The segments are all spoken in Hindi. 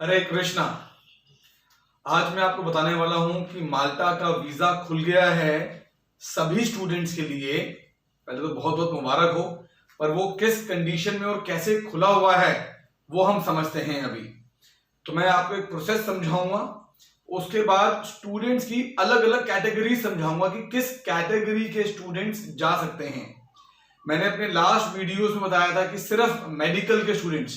हरे कृष्णा। आज मैं आपको बताने वाला हूं कि माल्टा का वीजा खुल गया है सभी स्टूडेंट्स के लिए। पहले तो बहुत बहुत मुबारक हो, पर वो किस कंडीशन में और कैसे खुला हुआ है वो हम समझते हैं अभी। तो मैं आपको एक प्रोसेस समझाऊंगा, उसके बाद स्टूडेंट्स की अलग अलग कैटेगरी समझाऊंगा कि किस कैटेगरी के स्टूडेंट्स जा सकते हैं। मैंने अपने लास्ट वीडियोस में बताया था कि सिर्फ मेडिकल के स्टूडेंट्स,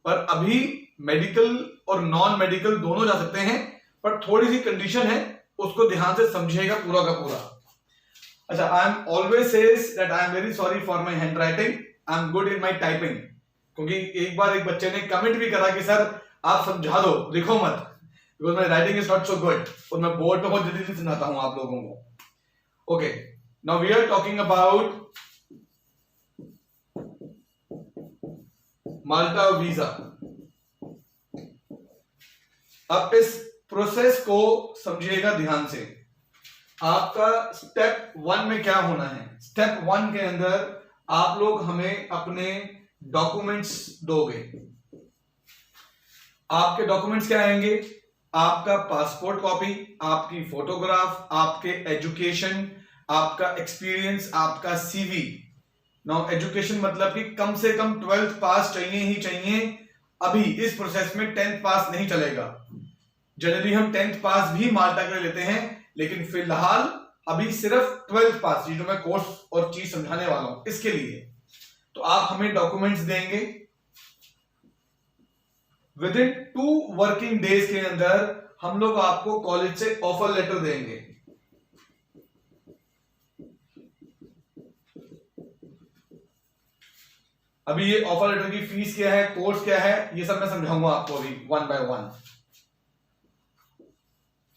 पर अभी मेडिकल और नॉन मेडिकल दोनों जा सकते हैं, पर थोड़ी सी कंडीशन है, उसको ध्यान से समझिएगा पूरा का पूरा। अच्छा, I am always says that I am very sorry for my hand writing, I am good in my typing. क्योंकि एक बार एक बच्चे ने कमेंट भी करा कि सर आप समझा दो, लिखो मत, because my writing is not so good, और मैं बोर्ड पे बहुत जल्दी से सुनाता हूं आप लोगों को। Okay, now we are talking about Malta visa. अब इस प्रोसेस को समझिएगा ध्यान से। आपका स्टेप 1 में क्या होना है? स्टेप 1 के अंदर आप लोग हमें अपने डॉक्यूमेंट्स दोगे। आपके डॉक्यूमेंट्स क्या आएंगे? आपका पासपोर्ट कॉपी, आपकी फोटोग्राफ, आपके एजुकेशन, आपका एक्सपीरियंस, आपका सीवी। नाउ एजुकेशन मतलब कि कम से कम 12th पास चाहिए ही चाहिए। अभी इस प्रोसेस में 10th पास नहीं चलेगा। जनरली हम 10th पास भी माल्टा के लिए लेते हैं, लेकिन फिलहाल अभी सिर्फ 12th पास, ये जो मैं कोर्स और चीज समझाने वाला हूं इसके लिए। तो आप हमें डॉक्यूमेंट्स देंगे। विद इन 2 वर्किंग डेज के अंदर हम लोग आपको कॉलेज से ऑफर लेटर देंगे। अभी ये ऑफर लेटर की फीस क्या है, कोर्स क्या है, ये सब मैं समझाऊंगा आपको अभी 1 बाय 1।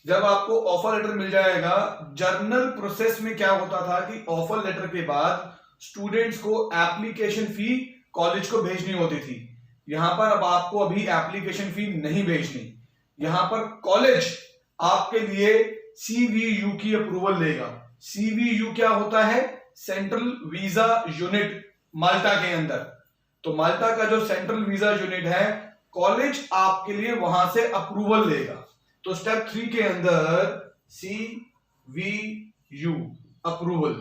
जब आपको ऑफर लेटर मिल जाएगा, जर्नल प्रोसेस में क्या होता था कि ऑफर लेटर के बाद स्टूडेंट्स को एप्लीकेशन फी कॉलेज को भेजनी होती थी। यहां पर अब आपको अभी एप्लीकेशन फी नहीं भेजनी। यहां पर कॉलेज आपके लिए सीवीयू की अप्रूवल लेगा। सीवीयू क्या होता है? सेंट्रल वीजा यूनिट माल्टा के अंदर। तो माल्टा का जो सेंट्रल वीजा यूनिट है, कॉलेज आपके लिए वहां से अप्रूवल लेगा। तो स्टेप 3 के अंदर CVU अप्रूवल।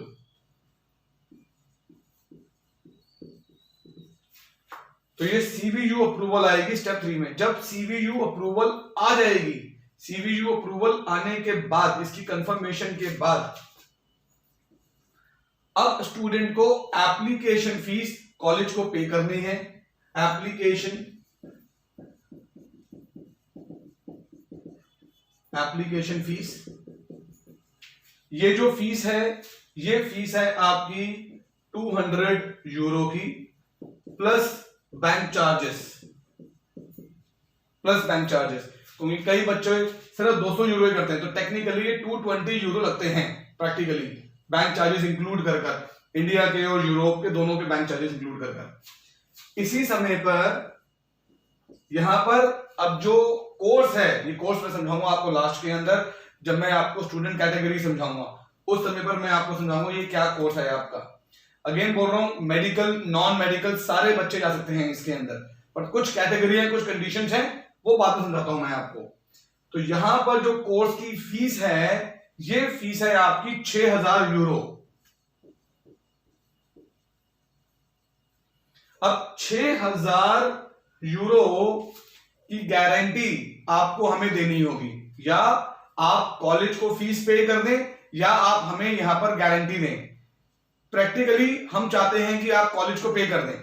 तो ये CVU अप्रूवल आएगी स्टेप 3 में। जब CVU अप्रूवल आ जाएगी, CVU अप्रूवल आने के बाद, इसकी कंफर्मेशन के बाद, अब स्टूडेंट को एप्लीकेशन फीस कॉलेज को पे करनी है। एप्लीकेशन फीस, ये जो फीस है, ये फीस है आपकी 200 यूरो की, प्लस बैंक चार्जेस। क्योंकि कई बच्चे सिर्फ 200 यूरो ही करते हैं, तो टेक्निकली ये 220 यूरो लगते हैं प्रैक्टिकली, बैंक चार्जेस इंक्लूड कर इंडिया के और यूरोप के दोनों के बैंक चार्जेस इंक्लूड कर। इसी समय पर यहां पर अब जो कोर्स है, ये कोर्स मैं समझाऊंगा आपको लास्ट के अंदर, जब मैं आपको स्टूडेंट कैटेगरी समझाऊंगा उस समय पर मैं आपको समझाऊंगा ये क्या कोर्स है आपका। अगेन बोल रहा हूं, मेडिकल नॉन मेडिकल सारे बच्चे जा सकते हैं इसके अंदर, पर कुछ कैटेगरी है, कुछ कंडीशंस हैं, वो बात में समझाता हूं मैं आपको। तो यहां पर जो कोर्स की फीस है, ये फीस है आपकी 6000 यूरो। अब 6000 यूरो की गारंटी आपको हमें देनी होगी। या आप कॉलेज को फीस पे कर दें, या आप हमें यहां पर गारंटी दें। प्रैक्टिकली हम चाहते हैं कि आप कॉलेज को पे कर दें,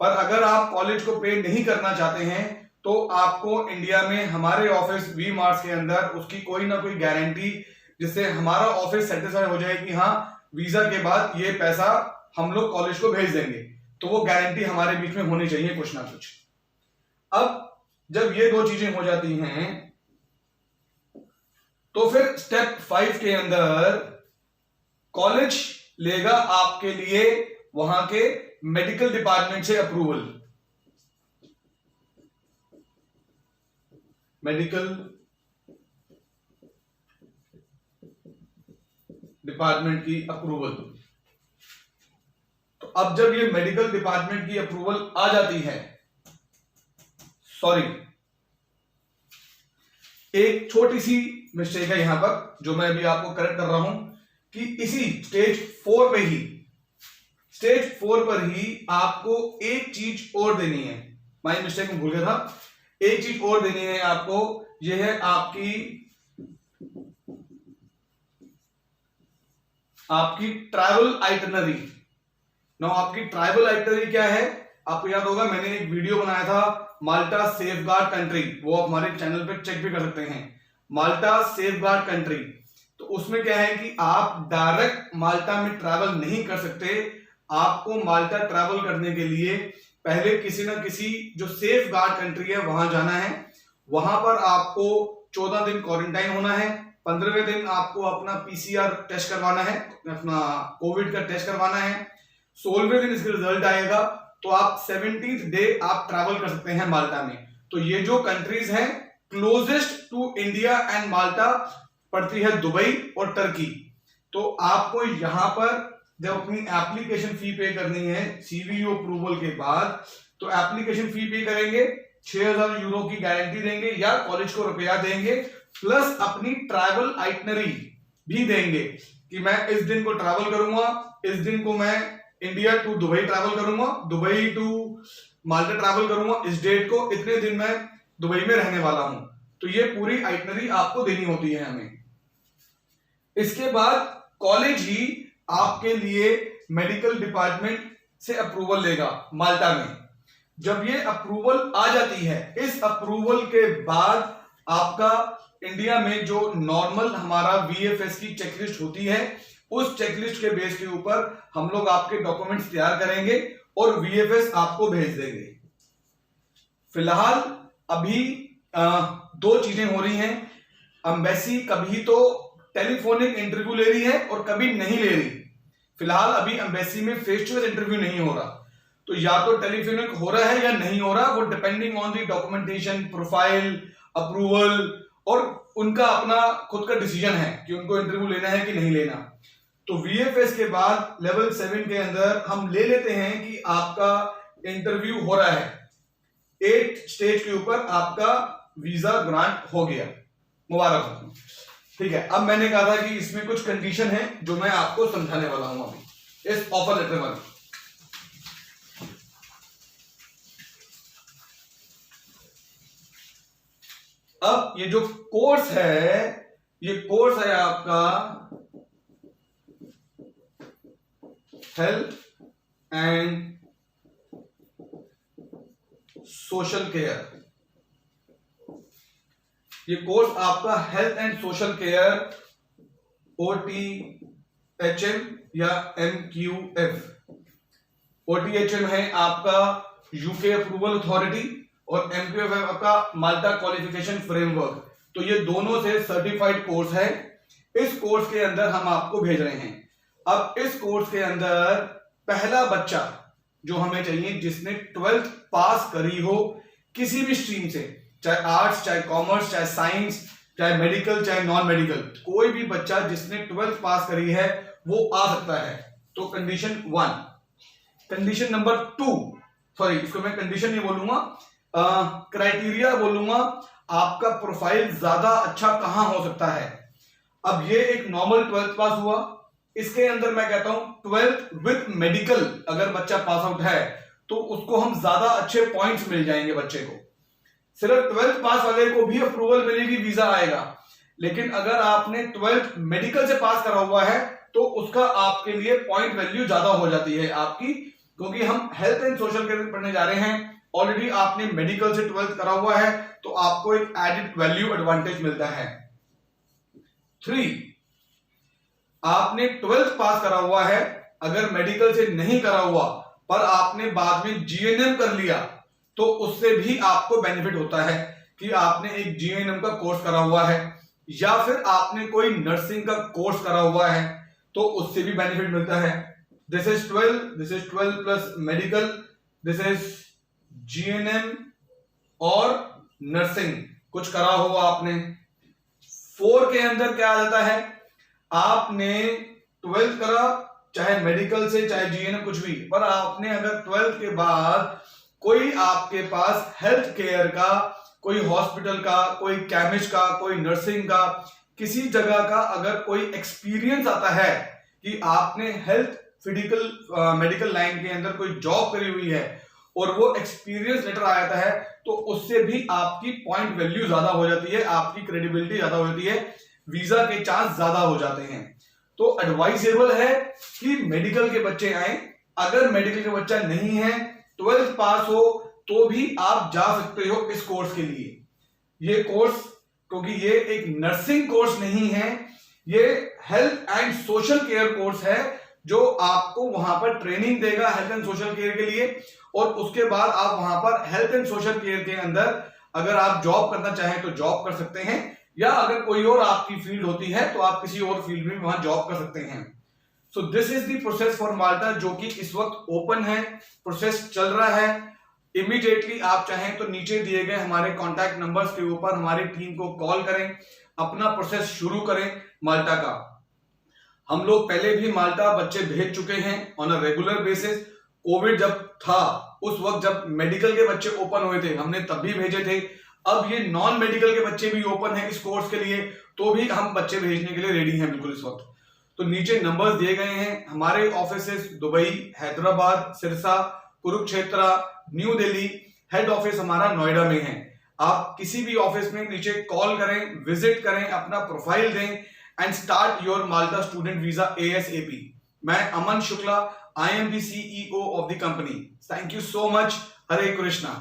पर अगर आप कॉलेज को पे नहीं करना चाहते हैं तो आपको इंडिया में हमारे ऑफिस वी मार्ट्स के अंदर उसकी कोई ना कोई गारंटी, जिससे हमारा ऑफिस सेटिस्फाई हो जाए कि हाँ वीजा के बाद ये पैसा हम लोग कॉलेज को भेज देंगे, तो वो गारंटी हमारे बीच में होनी चाहिए कुछ ना कुछ। अब जब ये दो चीजें हो जाती हैं, तो फिर स्टेप 5 के अंदर कॉलेज लेगा आपके लिए वहां के मेडिकल डिपार्टमेंट से अप्रूवल। मेडिकल डिपार्टमेंट की अप्रूवल। तो अब जब ये मेडिकल डिपार्टमेंट की अप्रूवल आ जाती है, सॉरी एक छोटी सी मिस्टेक है यहां पर जो मैं अभी आपको करेक्ट कर रहा हूं कि इसी स्टेज 4 पे ही, स्टेज 4 पर ही आपको एक चीज और देनी है। माई मिस्टेक में भूल गया था, एक चीज और देनी है आपको, यह है आपकी ट्रैवल आइटनरी। नाउ आपकी ट्रैवल आइटनरी क्या है, आपको याद होगा मैंने एक वीडियो बनाया था माल्टा सेफगार्ड कंट्री, वो आप हमारे चैनल पे चेक भी कर सकते हैं, माल्टा सेफगार्ड कंट्री। तो उसमें क्या है कि आप डायरेक्ट माल्टा में ट्रैवल नहीं कर सकते, आपको माल्टा ट्रैवल करने के लिए पहले किसी ना किसी जो सेफ गार्ड कंट्री है वहां जाना है। वहां पर आपको 14 दिन क्वारंटाइन होना है, 15वें दिन आपको अपना पीसीआर टेस्ट करवाना है, अपना कोविड का टेस्ट करवाना है, 16वें दिन इसका रिजल्ट आएगा तो आप 17th डे आप ट्रैवल कर सकते हैं माल्टा में। तो ये जो कंट्रीज हैं क्लोजेस्ट टू इंडिया एंड माल्टा पड़ती है दुबई और टर्की। तो आपको यहां पर जब अपनी एप्लीकेशन फी पे करनी है सीवीयू अप्रूवल के बाद, तो एप्लीकेशन फी पे करेंगे, 6000 यूरो की गारंटी देंगे या कॉलेज को रुपया देंगे, प्लस अपनी ट्रैवल आइटनरी भी देंगे कि मैं इस दिन को ट्रैवल करूंगा, इस दिन को मैं इंडिया टू दुबई ट्रैवल करूंगा, दुबई टू माल्टा ट्रैवल करूंगा, इस डेट को इतने दिन मैं दुबई में रहने वाला हूं। तो ये पूरी आइटनरी आपको देनी होती है हमें। इसके बाद कॉलेज ही आपके लिए मेडिकल डिपार्टमेंट से अप्रूवल लेगा माल्टा में। जब ये अप्रूवल आ जाती है, इस अप्रूवल के बाद आपका इंडिया में जो नॉर्मल हमारा वीएफएस की चेकलिस्ट होती है, उस चेकलिस्ट के बेस के ऊपर हम लोग आपके डॉक्यूमेंट्स तैयार करेंगे और वीएफएस आपको भेज देंगे। फिलहाल अभी 2 चीजें हो रही हैं। एम्बेसी कभी तो टेलीफोनिक इंटरव्यू ले रही है और कभी नहीं ले रही। फिलहाल अभी एम्बेसी में फेस टू फेस इंटरव्यू नहीं हो रहा, तो या तो टेलीफोनिक हो रहा है या नहीं हो रहा, वो depending on the documentation, profile, approval और उनका अपना खुद का डिसीजन है कि उनको इंटरव्यू लेना है कि नहीं लेना। तो वीएफएस के बाद लेवल 7 के अंदर हम ले लेते हैं कि आपका इंटरव्यू हो रहा है, 8 स्टेज के ऊपर आपका वीजा ग्रांट हो गया, मुबारक हो। ठीक है, अब मैंने कहा था कि इसमें कुछ कंडीशन है जो मैं आपको समझाने वाला हूं अभी इस ऑफर लेटर वाली। अब ये जो कोर्स है, ये कोर्स है आपका हेल्थ एंड सोशल केयर। ये कोर्स आपका health and social care OTHM या MQF। OTHM है आपका यूके अप्रूवल अथॉरिटी और MQF है आपका माल्टा क्वालिफिकेशन फ्रेमवर्क। तो ये दोनों से सर्टिफाइड कोर्स है। इस कोर्स के अंदर हम आपको भेज रहे हैं। अब इस कोर्स के अंदर पहला बच्चा जो हमें चाहिए जिसने 12th पास करी हो किसी भी स्ट्रीम से, चाहे आर्ट्स, चाहे कॉमर्स, चाहे साइंस, चाहे मेडिकल, चाहे नॉन मेडिकल, कोई भी बच्चा जिसने 12th पास करी है वो आ सकता है। तो कंडीशन 1। कंडीशन नंबर 2, सॉरी इसको मैं कंडीशन नहीं बोलूंगा, क्राइटेरिया बोलूंगा, आपका प्रोफाइल ज्यादा अच्छा कहां हो सकता है। अब ये एक नॉर्मल 12th पास हुआ, इसके अंदर मैं कहता हूं 12th विद मेडिकल अगर बच्चा पास आउट है तो उसको हम ज्यादा अच्छे पॉइंट्स मिल जाएंगे बच्चे को। सिर्फ 12th पास वाले को भी अप्रूवल मिलेगी, वीजा आएगा, लेकिन अगर आपने 12th मेडिकल से पास करा हुआ है तो उसका आपके लिए पॉइंट वैल्यू ज्यादा हो जाती है आपकी, क्योंकि हम हेल्थ एंड सोशल केयर पढ़ने जा रहे हैं। ऑलरेडी आपने मेडिकल से 12th करा हुआ है तो आपको एक एडिड वैल्यू एडवांटेज मिलता है। 3, आपने 12th पास करा हुआ है, अगर मेडिकल से नहीं करा हुआ पर आपने बाद में जीएनएम कर लिया तो उससे भी आपको बेनिफिट होता है कि आपने एक जीएनएम का कोर्स करा हुआ है या फिर आपने कोई नर्सिंग का कोर्स करा हुआ है तो उससे भी बेनिफिट मिलता है। This is 12 plus medical, this is GNM और नर्सिंग कुछ करा हुआ आपने। 4 के अंदर क्या आ जाता है, आपने 12th करा चाहे मेडिकल से चाहे जीएनएम कुछ भी, पर आपने अगर 12th के बाद कोई आपके पास हेल्थ केयर का कोई हॉस्पिटल का, कोई केमिस्ट का, कोई नर्सिंग का, किसी जगह का अगर कोई एक्सपीरियंस आता है कि आपने हेल्थ मेडिकल लाइन के अंदर कोई जॉब करी हुई है और वो एक्सपीरियंस लेटर आता है, तो उससे भी आपकी पॉइंट वैल्यू ज्यादा हो जाती है, आपकी क्रेडिबिलिटी ज्यादा हो जाती है, वीजा के चांस ज्यादा हो जाते हैं। तो एडवाइजेबल है कि मेडिकल के बच्चे आए। अगर मेडिकल का बच्चा नहीं है, 12th पास हो, तो भी आप जा सकते हो इस कोर्स के लिए। ये कोर्स, क्योंकि ये एक नर्सिंग कोर्स नहीं है, ये health and social care course है, जो आपको वहां पर ट्रेनिंग देगा हेल्थ एंड सोशल केयर के लिए, और उसके बाद आप वहां पर हेल्थ एंड सोशल केयर के अंदर अगर आप जॉब करना चाहें तो जॉब कर सकते हैं, या अगर कोई और आपकी फील्ड होती है तो आप किसी और फील्ड में वहां जॉब कर सकते हैं। So this is the process for Malta, जो कि इस वक्त ओपन है, प्रोसेस चल रहा है। इमीडिएटली आप चाहें तो नीचे दिए गए हमारे कॉन्टैक्ट नंबर्स के ऊपर हमारी टीम को कॉल करें, अपना प्रोसेस शुरू करें माल्टा का। हम लोग पहले भी माल्टा बच्चे भेज चुके हैं on a regular basis. Covid जब था उस वक्त जब मेडिकल के बच्चे ओपन हुए थे, हमने तब भी भेजे थे। अब ये नॉन मेडिकल के बच्चे भी ओपन है इस कोर्स के लिए, तो भी हम बच्चे भेजने के लिए रेडी हैं बिल्कुल इस वक्त। तो नीचे नंबर्स दिए गए हैं। हमारे offices Dubai, Hyderabad, Sirsa, Kurukshetra, new Delhi, head office हमारा नोएडा में है। आप किसी भी ऑफिस में नीचे कॉल करें, विजिट करें, अपना प्रोफाइल दें and start your Malta student visa ASAP। मैं अमन Shukla, I am the CEO of the company. Thank you so much. Hare Krishna.